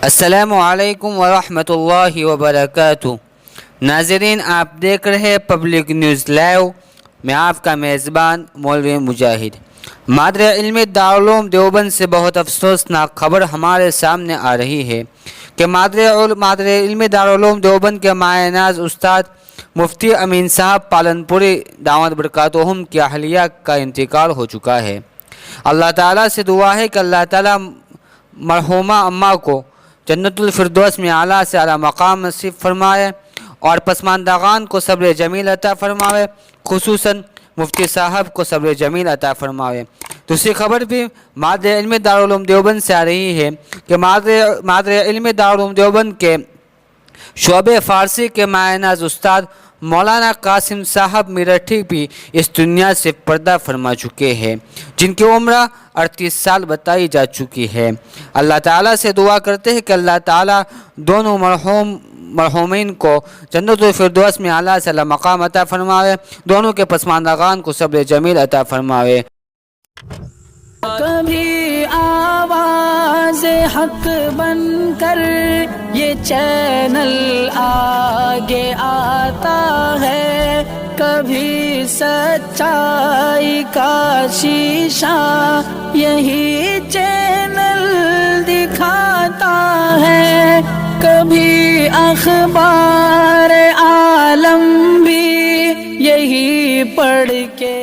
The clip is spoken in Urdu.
السلام علیکم ورحمۃ اللہ وبرکاتہ۔ ناظرین، آپ دیکھ رہے ہیں پبلک نیوز لائیو۔ میں آپ کا میزبان مولوی مجاہد۔ مادر علم دارالعلوم دیوبند سے بہت افسوسناک خبر ہمارے سامنے آ رہی ہے کہ مادر علم دارالعلوم دیوبند کے مایہ ناز استاد مفتی امین صاحب پالنپوری دامت برکاتہم کی اہلیہ کا انتقال ہو چکا ہے۔ اللہ تعالیٰ سے دعا ہے کہ اللہ تعالیٰ مرحومہ اماں کو جنت الفردوس میں اعلیٰ سے اعلیٰ مقام نصیب فرمائے اور پسماندگان کو صبر جمیل عطا فرمائے، خصوصاً مفتی صاحب کو صبر جمیل عطا فرمائے۔ دوسری خبر بھی مادر علم دارالعلوم دیوبند سے آ رہی ہے کہ مادر علم دارالعلوم دیوبند کے شعبہ فارسی کے مایہ ناز استاد مولانا قاسم صاحب میرٹھی بھی اس دنیا سے پردہ فرما چکے ہیں، جن کی عمر 38 سال بتائی جا چکی ہے۔ اللہ تعالیٰ سے دعا کرتے ہیں کہ اللہ تعالیٰ دونوں مرحومین کو جنت الفردوس میں اعلیٰ سے اعلیٰ مقام عطا فرمائے، دونوں کے پسماندگان کو صبر جمیل عطا فرمائے۔ کبھی آواز حق بن کر یہ چینل آگے آتا ہے، کبھی سچائی کا شیشہ یہی چینل دکھاتا ہے، کبھی اخبار عالم بھی یہی پڑھ کے